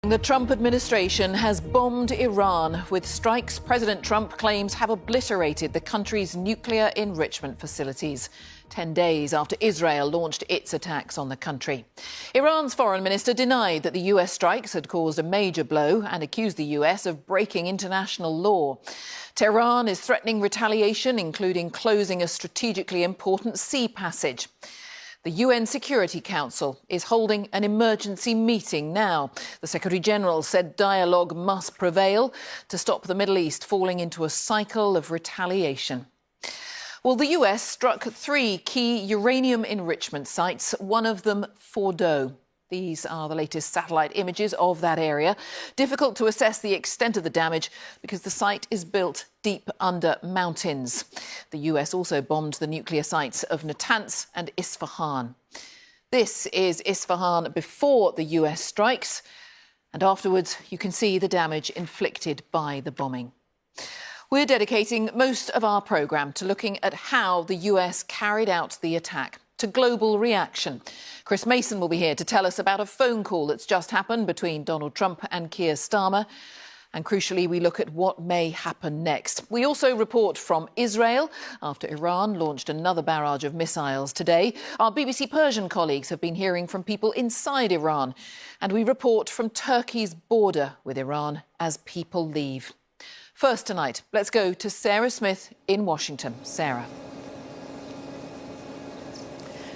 The Trump administration has bombed Iran with strikes President Trump claims have obliterated the country's nuclear enrichment facilities, 10 days after Israel launched its attacks on the country. Iran's foreign minister denied that the US strikes had caused a major blow and accused the US of breaking international law. Tehran is threatening retaliation, including closing a strategically important sea passage. The UN Security Council is holding an emergency meeting now. The Secretary-General said dialogue must prevail to stop the Middle East falling into a cycle of retaliation. Well, the US struck 3 key uranium enrichment sites, one of them Fordow. These are the latest satellite images of that area. Difficult to assess the extent of the damage because the site is built deep under mountains. The US also bombed the nuclear sites of Natanz and Isfahan. This is Isfahan before the US strikes, and afterwards you can see the damage inflicted by the bombing. We're dedicating most of our programme to looking at how the US carried out the attack, to global reaction. Chris Mason will be here to tell us about a phone call that's just happened between Donald Trump and Keir Starmer. And crucially, we look at what may happen next. We also report from Israel after Iran launched another barrage of missiles today. Our BBC Persian colleagues have been hearing from people inside Iran. And we report from Turkey's border with Iran as people leave. First tonight, let's go to Sarah Smith in Washington. Sarah.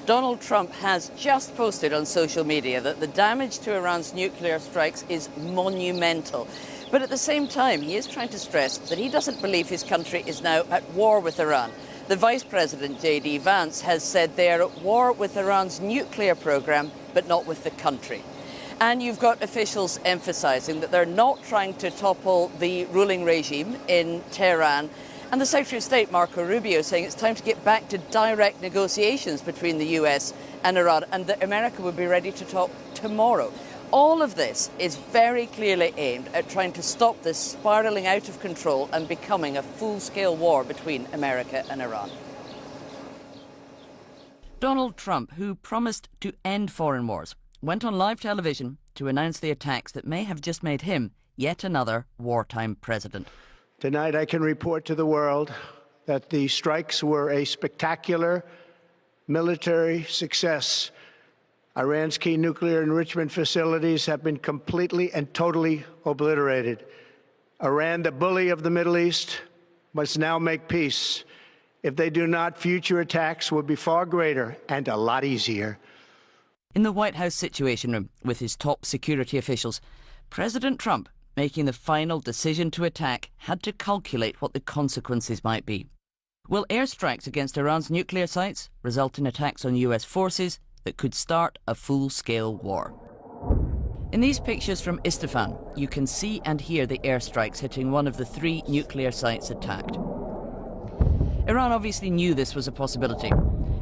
Donald Trump has just posted on social media that the damage to Iran's nuclear strikes is monumental. But at the same time, he is trying to stress that he doesn't believe his country is now at war with Iran. The Vice President, J.D. Vance, has said they are at war with Iran's nuclear program, but not with the country. And you've got officials emphasising that they're not trying to topple the ruling regime in Tehran. And the Secretary of State, Marco Rubio, saying it's time to get back to direct negotiations between the US and Iran, and that America would be ready to talk tomorrow. All of this is very clearly aimed at trying to stop this spiralling out of control and becoming a full-scale war between America and Iran. Donald Trump, who promised to end foreign wars, went on live television to announce the attacks that may have just made him yet another wartime president. Tonight, I can report to the world that the strikes were a spectacular military success. Iran's key nuclear enrichment facilities have been completely and totally obliterated. Iran, the bully of the Middle East, must now make peace. If they do not, future attacks will be far greater and a lot easier. In the White House Situation Room with his top security officials, President Trump, making the final decision to attack, had to calculate what the consequences might be. Will airstrikes against Iran's nuclear sites result in attacks on US forces that could start a full-scale war? In these pictures from Isfahan, you can see and hear the airstrikes hitting one of the 3 nuclear sites attacked. Iran obviously knew this was a possibility,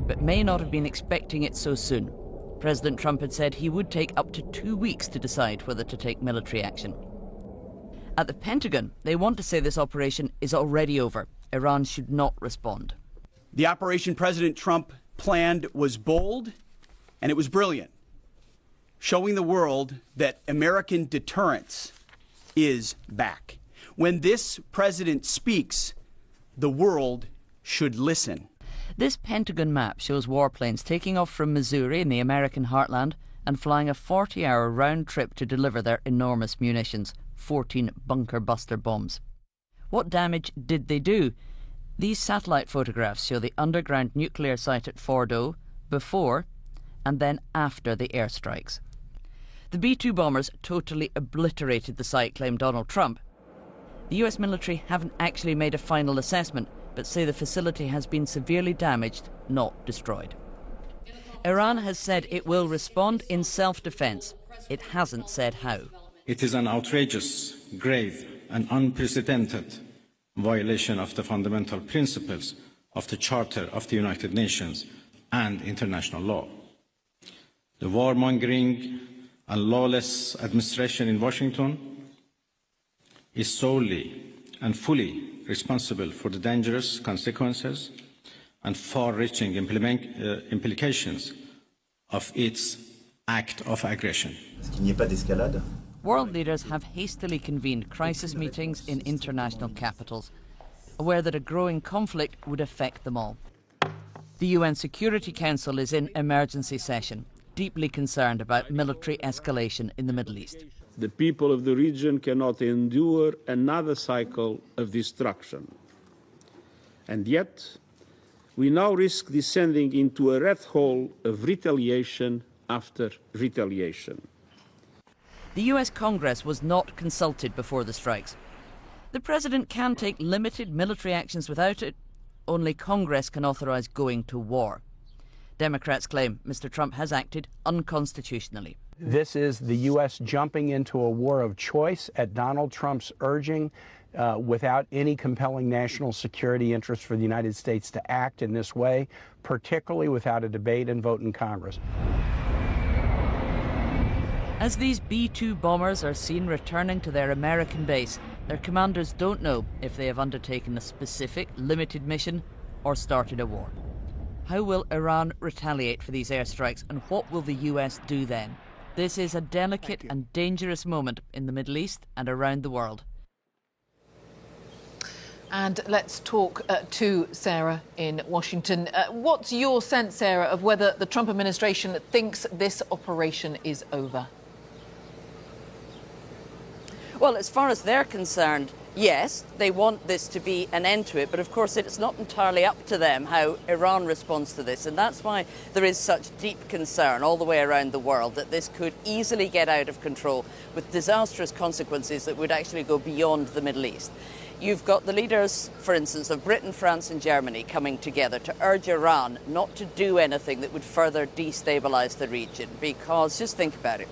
but may not have been expecting it so soon. President Trump had said he would take up to 2 weeks to decide whether to take military action. At the Pentagon, they want to say this operation is already over. Iran should not respond. The operation President Trump planned was bold, and it was brilliant, showing the world that American deterrence is back. When this president speaks, the world should listen. This Pentagon map shows warplanes taking off from Missouri in the American heartland and flying a 40-hour round trip to deliver their enormous munitions, 14 bunker-buster bombs. What damage did they do? These satellite photographs show the underground nuclear site at Fordow before and then after the airstrikes. The B-2 bombers totally obliterated the site, claimed Donald Trump. The US military haven't actually made a final assessment, but say the facility has been severely damaged, not destroyed. Iran has said it will respond in self-defense. It hasn't said how. It is an outrageous, grave and unprecedented violation of the fundamental principles of the Charter of the United Nations and international law. The warmongering and lawless administration in Washington is solely and fully responsible for the dangerous consequences and far-reaching implications of its act of aggression. world leaders have hastily convened crisis meetings in international capitals, aware that a growing conflict would affect them all. The UN Security Council is in emergency session, deeply concerned about military escalation in the Middle East. The people of the region cannot endure another cycle of destruction. And yet, we now risk descending into a rat hole of retaliation after retaliation. The US Congress was not consulted before the strikes. The president can take limited military actions without it. Only Congress can authorize going to war. Democrats claim Mr. Trump has acted unconstitutionally. This is the U.S. jumping into a war of choice at Donald Trump's urging, without any compelling national security interest for the United States to act in this way, particularly without a debate and vote in Congress. As these B-2 bombers are seen returning to their American base, their commanders don't know if they have undertaken a specific, limited mission or started a war. How will Iran retaliate for these airstrikes, and what will the US do then? This is a delicate and dangerous moment in the Middle East and around the world. And let's talk to Sarah in Washington. What's your sense, Sarah, of whether the Trump administration thinks this operation is over? Well, as far as they're concerned, yes, they want this to be an end to it, but of course it's not entirely up to them how Iran responds to this, and that's why there is such deep concern all the way around the world that this could easily get out of control with disastrous consequences that would actually go beyond the Middle East. You've got the leaders, for instance, of Britain, France and Germany coming together to urge Iran not to do anything that would further destabilise the region, because, just think about it,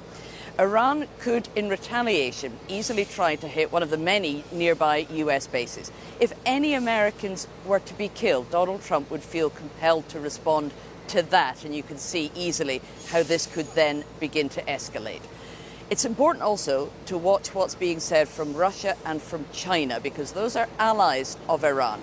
Iran could, in retaliation, easily try to hit one of the many nearby US bases. If any Americans were to be killed, Donald Trump would feel compelled to respond to that, and you can see easily how this could then begin to escalate. It's important also to watch what's being said from Russia and from China, because those are allies of Iran.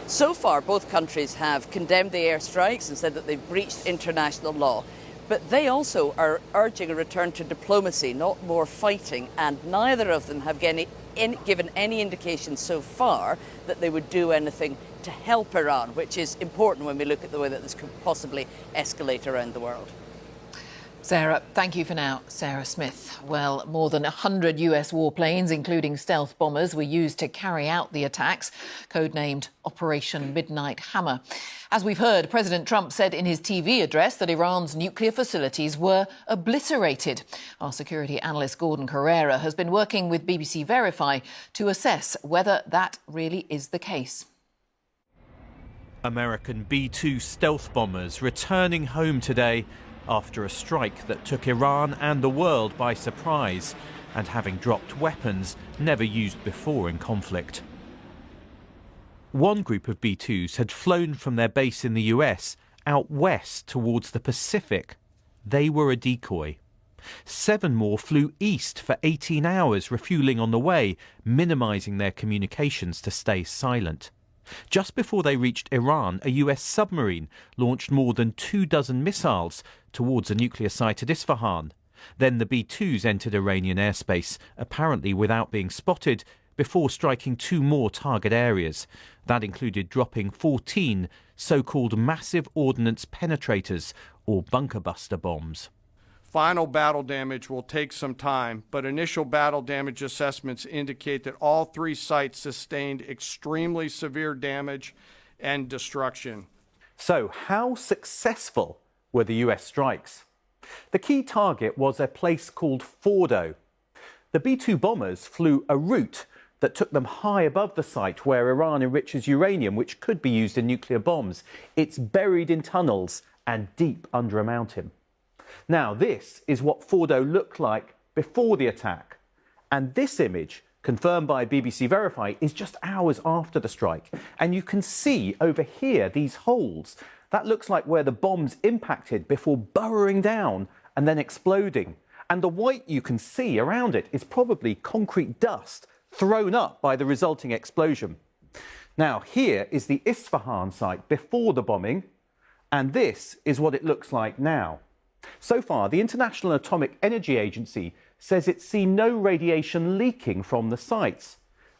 So far, both countries have condemned the airstrikes and said that they've breached international law. But they also are urging a return to diplomacy, not more fighting, and neither of them have given any indication so far that they would do anything to help Iran, which is important when we look at the way that this could possibly escalate around the world. Sarah, thank you for now. Sarah Smith. Well, more than 100 US warplanes, including stealth bombers, were used to carry out the attacks, codenamed Operation Midnight Hammer. As we've heard, President Trump said in his TV address that Iran's nuclear facilities were obliterated. Our security analyst Gordon Carrera has been working with BBC Verify to assess whether that really is the case. American B-2 stealth bombers returning home today after a strike that took Iran and the world by surprise, and having dropped weapons never used before in conflict. One group of B-2s had flown from their base in the US out west towards the Pacific. They were a decoy. 7 more flew east for 18 hours, refueling on the way, minimizing their communications to stay silent. Just before they reached Iran, a US submarine launched more than 24 missiles towards a nuclear site at Isfahan. Then the B-2s entered Iranian airspace, apparently without being spotted, before striking 2 more target areas. That included dropping 14 so-called massive ordnance penetrators, or bunker buster bombs. Final battle damage will take some time, but initial battle damage assessments indicate that all 3 sites sustained extremely severe damage and destruction. So, how successful were the US strikes? The key target was a place called Fordo. The B-2 bombers flew a route that took them high above the site where Iran enriches uranium, which could be used in nuclear bombs. It's buried in tunnels and deep under a mountain. Now, this is what Fordo looked like before the attack. And this image, confirmed by BBC Verify, is just hours after the strike. And you can see over here these holes. That looks like where the bombs impacted before burrowing down and then exploding. And the white you can see around it is probably concrete dust thrown up by the resulting explosion. Now, here is the Isfahan site before the bombing, and this is what it looks like now. So far, the International Atomic Energy Agency says it's seen no radiation leaking from the sites.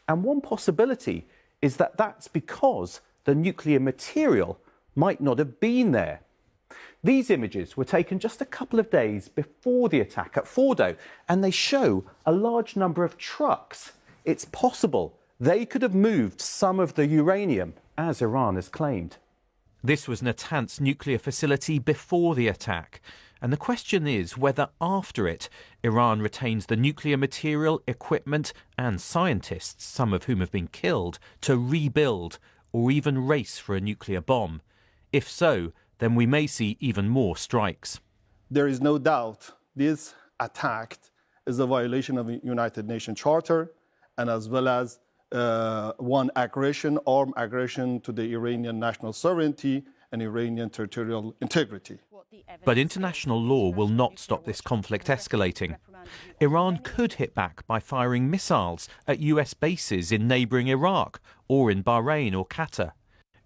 And one possibility is that that's because the nuclear material might not have been there. These images were taken just a couple of days before the attack at Fordo, and they show a large number of trucks. It's possible they could have moved some of the uranium, as Iran has claimed. This was Natanz nuclear facility before the attack. And the question is whether after it, Iran retains the nuclear material, equipment and scientists, some of whom have been killed, to rebuild or even race for a nuclear bomb. If so, then we may see even more strikes. There is no doubt this attack is a violation of the United Nations Charter and as well as armed aggression to the Iranian national sovereignty and Iranian territorial integrity. But international law will not stop this conflict escalating. Iran could hit back by firing missiles at US bases in neighbouring Iraq or in Bahrain or Qatar.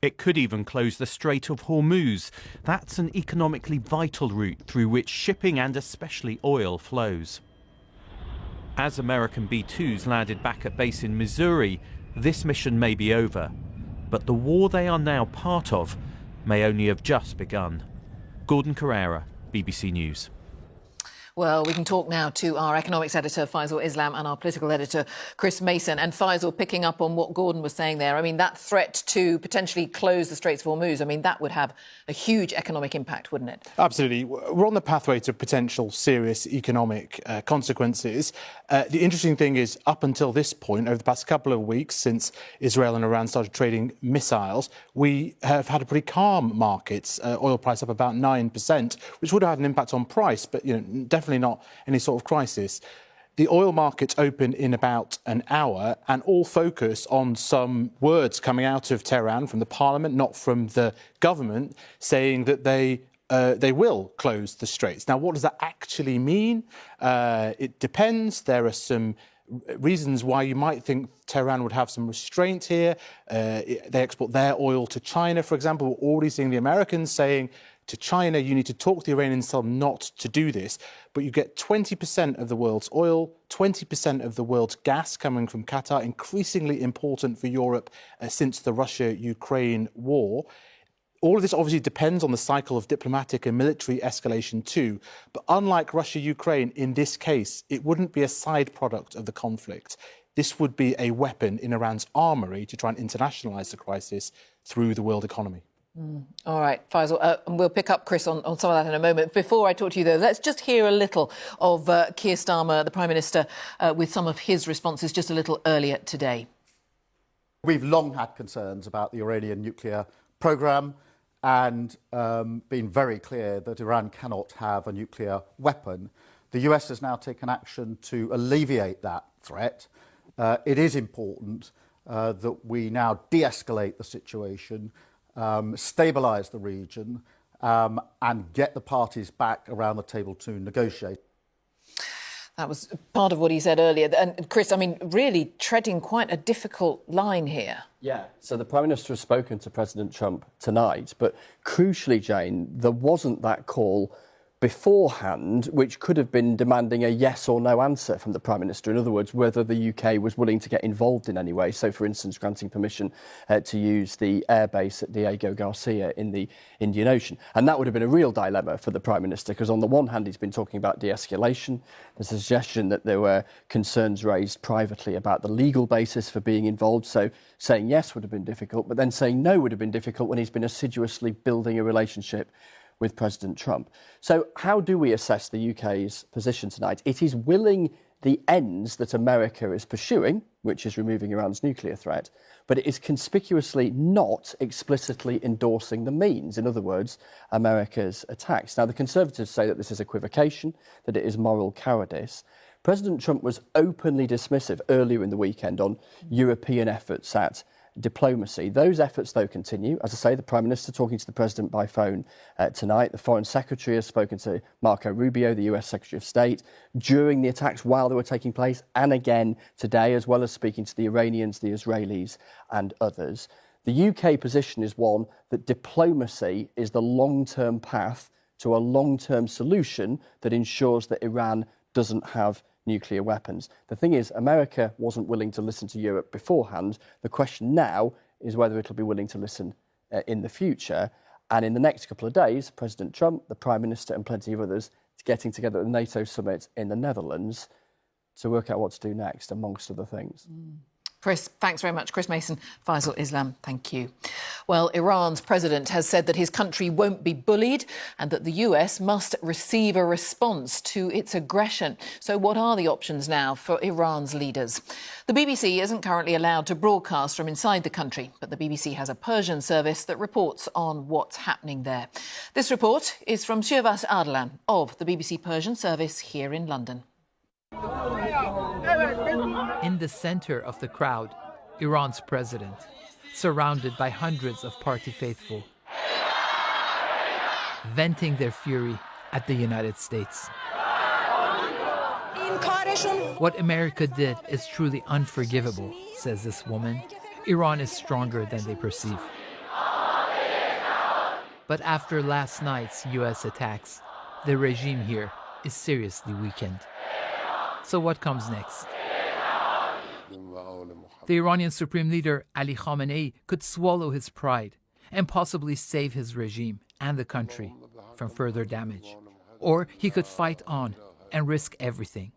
It could even close the Strait of Hormuz. That's an economically vital route through which shipping and especially oil flows. As American B-2s landed back at base in Missouri, this mission may be over. But the war they are now part of may only have just begun. Gordon Carrera, BBC News. Well, we can talk now to our economics editor, Faisal Islam, and our political editor, Chris Mason. And Faisal, picking up on what Gordon was saying there, I mean, that threat to potentially close the Straits of Hormuz, I mean, that would have a huge economic impact, wouldn't it? Absolutely. We're on the pathway to potential serious economic consequences. The interesting thing is, up until this point, over the past couple of weeks, since Israel and Iran started trading missiles, we have had a pretty calm market. Oil price up about 9%, which would have had an impact on price, but definitely not any sort of crisis. The oil markets open in about an hour and all focus on some words coming out of Tehran from the parliament, not from the government, saying that they will close the straits. Now, what does that actually mean? It depends. There are some reasons why you might think Tehran would have some restraint here. They export their oil to China, for example. We're already seeing the Americans saying to China, you need to talk to the Iranians, tell them not to do this. But you get 20% of the world's oil, 20% of the world's gas coming from Qatar, increasingly important for Europe since the Russia-Ukraine war. All of this obviously depends on the cycle of diplomatic and military escalation too. But unlike Russia-Ukraine, in this case, it wouldn't be a side product of the conflict. This would be a weapon in Iran's armoury to try and internationalise the crisis through the world economy. All right, Faisal, and we'll pick up, Chris, on some of that in a moment. Before I talk to you, though, let's just hear a little of Keir Starmer, the Prime Minister, with some of his responses just a little earlier today. We've long had concerns about the Iranian nuclear programme and been very clear that Iran cannot have a nuclear weapon. The US has now taken action to alleviate that threat. It is important that we now de-escalate the situation, stabilise the region and get the parties back around the table to negotiate. That was part of what he said earlier. And Chris, I mean, really treading quite a difficult line here. Yeah, so the Prime Minister has spoken to President Trump tonight, but crucially, Jane, there wasn't that call beforehand, which could have been demanding a yes or no answer from the Prime Minister. In other words, whether the UK was willing to get involved in any way. So, for instance, granting permission to use the airbase at Diego Garcia in the Indian Ocean. And that would have been a real dilemma for the Prime Minister, because on the one hand, he's been talking about de-escalation. There's a suggestion that there were concerns raised privately about the legal basis for being involved. So saying yes would have been difficult, but then saying no would have been difficult when he's been assiduously building a relationship with President Trump. So how do we assess the UK's position tonight? It is willing the ends that America is pursuing, which is removing Iran's nuclear threat, but it is conspicuously not explicitly endorsing the means, in other words, America's attacks. Now, the Conservatives say that this is equivocation, that it is moral cowardice. President Trump was openly dismissive earlier in the weekend on European efforts at diplomacy. Those efforts, though, continue. As I say, the Prime Minister talking to the President by phone tonight. The Foreign Secretary has spoken to Marco Rubio, the US Secretary of State, during the attacks while they were taking place, and again today, as well as speaking to the Iranians, the Israelis and others. The UK position is one that diplomacy is the long-term path to a long-term solution that ensures that Iran doesn't have nuclear weapons. The thing is, America wasn't willing to listen to Europe beforehand. The question now is whether it'll be willing to listen in the future. And in the next couple of days, President Trump, the Prime Minister and plenty of others getting together at the NATO summit in the Netherlands to work out what to do next, amongst other things. Chris, thanks very much. Chris Mason, Faisal Islam, thank you. Well, Iran's president has said that his country won't be bullied and that the US must receive a response to its aggression. So what are the options now for Iran's leaders? The BBC isn't currently allowed to broadcast from inside the country, but the BBC has a Persian service that reports on what's happening there. This report is from Siavash Ardalan of the BBC Persian service here in London. In the center of the crowd, Iran's president, surrounded by hundreds of party faithful, venting their fury at the United States. What America did is truly unforgivable, says this woman. Iran is stronger than they perceive. But after last night's US attacks, the regime here is seriously weakened. So what comes next? The Iranian Supreme Leader Ali Khamenei could swallow his pride and possibly save his regime and the country from further damage. Or he could fight on and risk everything.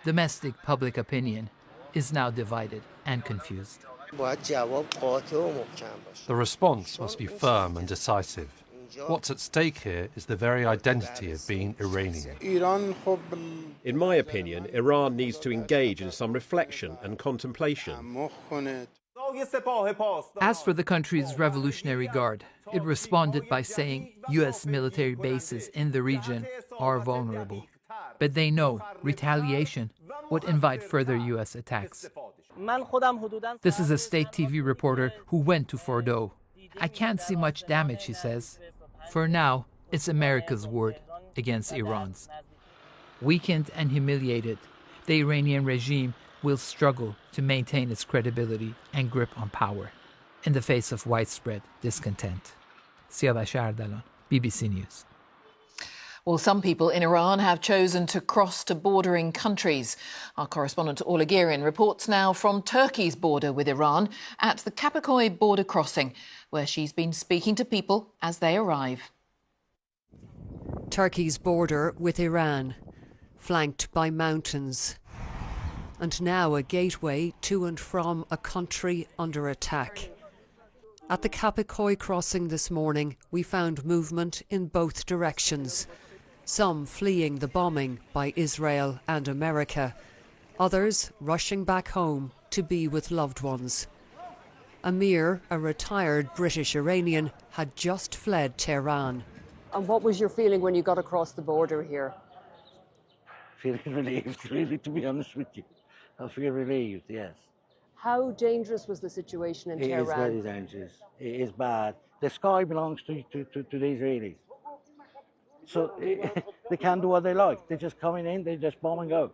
Domestic public opinion is now divided and confused. The response must be firm and decisive. What's at stake here is the very identity of being Iranian. In my opinion, Iran needs to engage in some reflection and contemplation. As for the country's Revolutionary Guard, it responded by saying US military bases in the region are vulnerable. But they know retaliation would invite further US attacks. This is a state TV reporter who went to Fordow. I can't see much damage, he says. For now, it's America's word against Iran's. Weakened and humiliated, the Iranian regime will struggle to maintain its credibility and grip on power in the face of widespread discontent. Siavash Ardalan, BBC News. Well, some people in Iran have chosen to cross to bordering countries. Our correspondent Orla Guerin reports now from Turkey's border with Iran at the Kapikoy border crossing, where she's been speaking to people as they arrive. Turkey's border with Iran, flanked by mountains, and now a gateway to and from a country under attack. At the Kapikoy crossing this morning, we found movement in both directions. Some fleeing the bombing by Israel and America, others rushing back home to be with loved ones. Amir, a retired British Iranian, had just fled Tehran. And what was your feeling when you got across the border here? Feeling relieved, really, to be honest with you. I feel relieved, yes. How dangerous was the situation in Tehran? It is very dangerous. It is bad. The sky belongs to the Israelis. So they can do what they like. They're just coming in, they just bomb and go.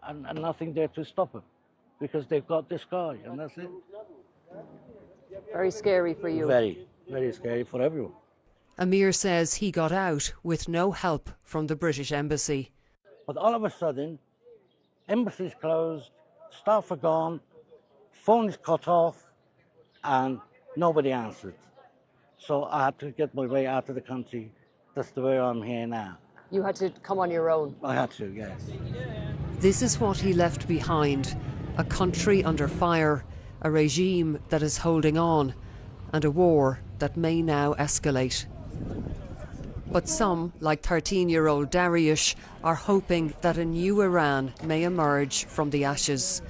And nothing there to stop them because they've got the sky and that's it. Very scary for you. Very, very scary for everyone. Amir says he got out with no help from the British Embassy. But all of a sudden, embassy's closed, staff are gone, phone is cut off, and nobody answered. So I had to get my way out of the country. That's the way I'm here now. You had to come on your own? I had to, yes. This is what he left behind, a country under fire, a regime that is holding on, and a war that may now escalate. But some, like 13-year-old Dariush, are hoping that a new Iran may emerge from the ashes.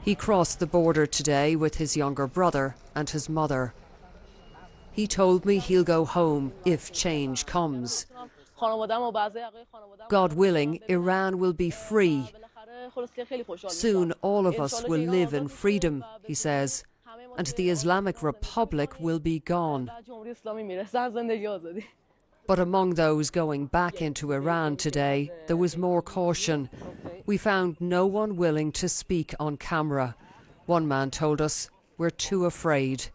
He crossed the border today with his younger brother and his mother. He told me he'll go home if change comes. God willing, Iran will be free. Soon all of us will live in freedom, he says, and the Islamic Republic will be gone. But among those going back into Iran today, there was more caution. We found no one willing to speak on camera. One man told us, "We're too afraid."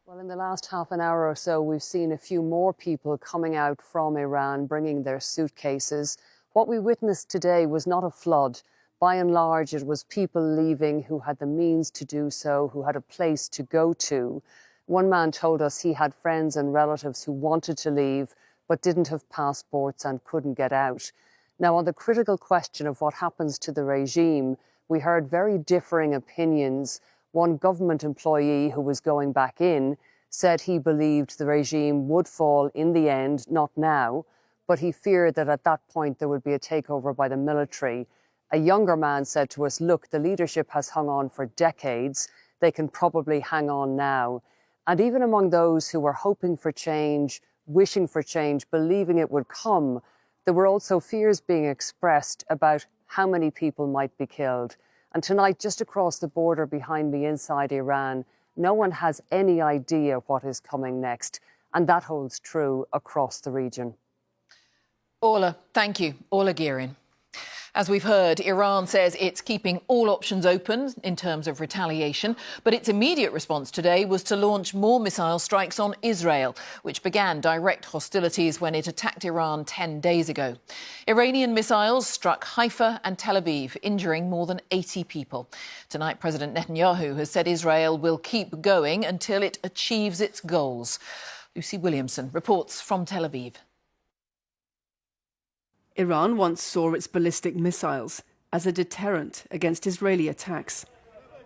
Well, in the last half an hour or so, we've seen a few more people coming out from Iran, bringing their suitcases. What we witnessed today was not a flood. By and large, it was people leaving who had the means to do so, who had a place to go to. One man told us he had friends and relatives who wanted to leave, but didn't have passports and couldn't get out. Now, on the critical question of what happens to the regime, we heard very differing opinions. One government employee who was going back in said he believed the regime would fall in the end, not now, but he feared that at that point there would be a takeover by the military. A younger man said to us, look, the leadership has hung on for decades. They can probably hang on now. And even among those who were hoping for change, wishing for change, believing it would come, there were also fears being expressed about how many people might be killed. And tonight, just across the border behind me inside Iran, no one has any idea what is coming next. And that holds true across the region. Orla, thank you. Orla Guerin. As we've heard, Iran says it's keeping all options open in terms of retaliation, but its immediate response today was to launch more missile strikes on Israel, which began direct hostilities when it attacked Iran 10 days ago. Iranian missiles struck Haifa and Tel Aviv, injuring more than 80 people. Tonight, President Netanyahu has said Israel will keep going until it achieves its goals. Lucy Williamson reports from Tel Aviv. Iran once saw its ballistic missiles as a deterrent against Israeli attacks.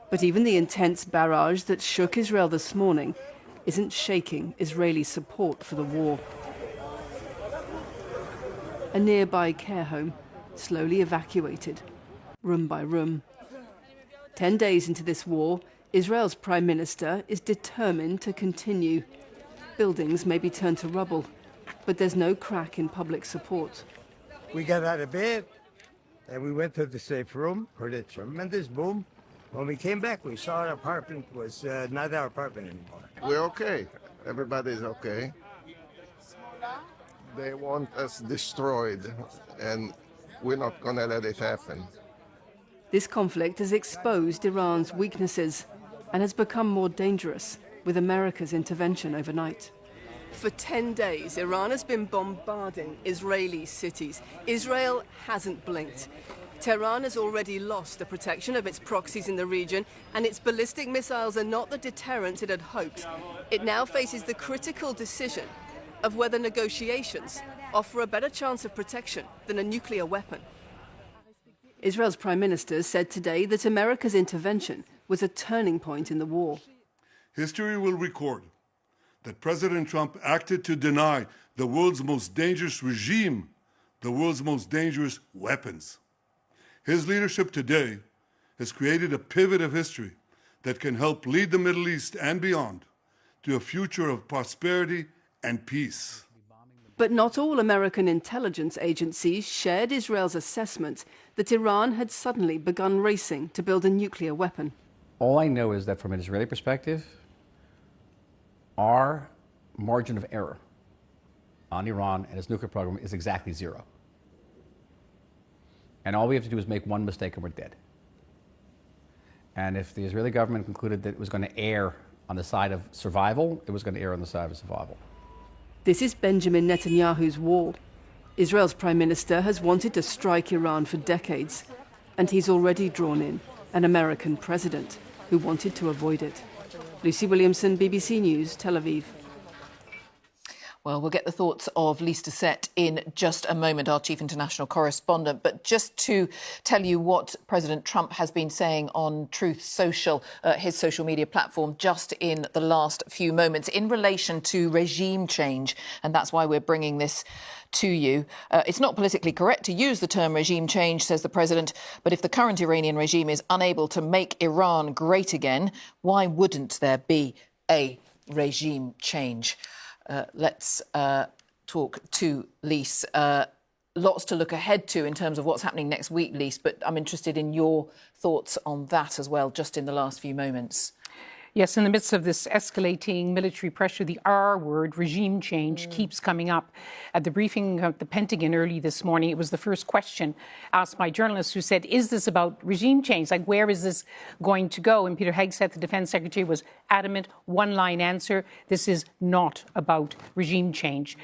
But even the intense barrage that shook Israel this morning isn't shaking Israeli support for the war. A nearby care home slowly evacuated, room by room. 10 days into this war, Israel's Prime Minister is determined to continue. Buildings may be turned to rubble, but there's no crack in public support. We got out of bed and we went to the safe room, heard a tremendous boom. When we came back, we saw our apartment was not our apartment anymore. We're okay. Everybody's okay. They want us destroyed, and we're not going to let it happen. This conflict has exposed Iran's weaknesses and has become more dangerous with America's intervention overnight. For 10 days, Iran has been bombarding Israeli cities. Israel hasn't blinked. Tehran has already lost the protection of its proxies in the region, and its ballistic missiles are not the deterrent it had hoped. It now faces the critical decision of whether negotiations offer a better chance of protection than a nuclear weapon. Israel's Prime Minister said today that America's intervention was a turning point in the war. History will record that President Trump acted to deny the world's most dangerous regime the world's most dangerous weapons. His leadership today has created a pivot of history that can help lead the Middle East and beyond to a future of prosperity and peace. But not all American intelligence agencies shared Israel's assessment that Iran had suddenly begun racing to build a nuclear weapon. All I know is that from an Israeli perspective, our margin of error on Iran and its nuclear program is exactly zero. And all we have to do is make one mistake and we're dead. And if the Israeli government concluded that it was going to err on the side of survival, it was going to err on the side of survival. This is Benjamin Netanyahu's wall. Israel's Prime Minister has wanted to strike Iran for decades, and he's already drawn in an American president who wanted to avoid it. Lucy Williamson, BBC News, Tel Aviv. Well, we'll get the thoughts of Lise Doucet in just a moment, our chief international correspondent. But just to tell you what President Trump has been saying on Truth Social, his social media platform, just in the last few moments in relation to regime change. And that's why we're bringing this to you. It's not politically correct to use the term regime change, says the president. But if the current Iranian regime is unable to make Iran great again, why wouldn't there be a regime change? Let's talk to Lise. Lots to look ahead to in terms of what's happening next week, Lise, but I'm interested in your thoughts on that as well, just in the last few moments. Yes, in the midst of this escalating military pressure, the R word, regime change, keeps coming up. At the briefing of the Pentagon early this morning, it was the first question asked by journalists who said, is this about regime change? Like, where is this going to go? And Peter Hegseth, the Defence Secretary, was adamant, one-line answer, this is not about regime change.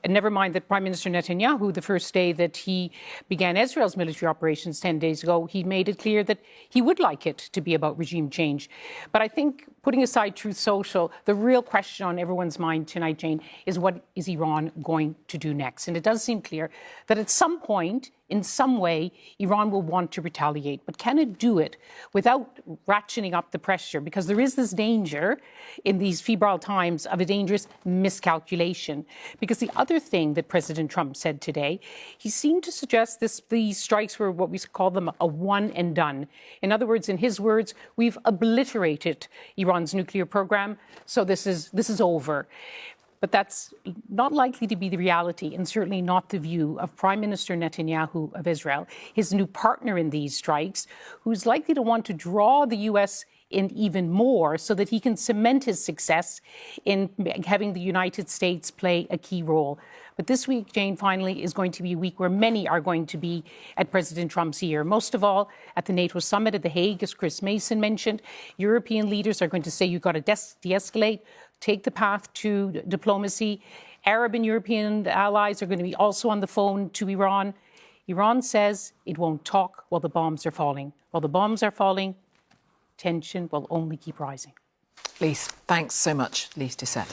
And never mind that Prime Minister Netanyahu, the first day that he began Israel's military operations 10 days ago, he made it clear that he would like it to be about regime change. But I think, putting aside Truth Social, the real question on everyone's mind tonight, Jane, is what is Iran going to do next? And it does seem clear that at some point, in some way, Iran will want to retaliate. But can it do it without ratcheting up the pressure? Because there is this danger in these febrile times of a dangerous miscalculation. Because the other thing that President Trump said today, he seemed to suggest these strikes were what we call them a one and done. In other words, in his words, we've obliterated Iran's nuclear program, so this is over. But that's not likely to be the reality, and certainly not the view of Prime Minister Netanyahu of Israel, his new partner in these strikes, who's likely to want to draw the U.S. in even more so that he can cement his success in having the United States play a key role. But this week, Jane, finally, is going to be a week where many are going to be at President Trump's ear. Most of all, at the NATO summit at The Hague, as Chris Mason mentioned, European leaders are going to say you've got to de-escalate, take the path to diplomacy. Arab and European allies are going to be also on the phone to Iran. Iran says it won't talk while the bombs are falling. While the bombs are falling, tension will only keep rising. Lise, thanks so much. Lise Doucet.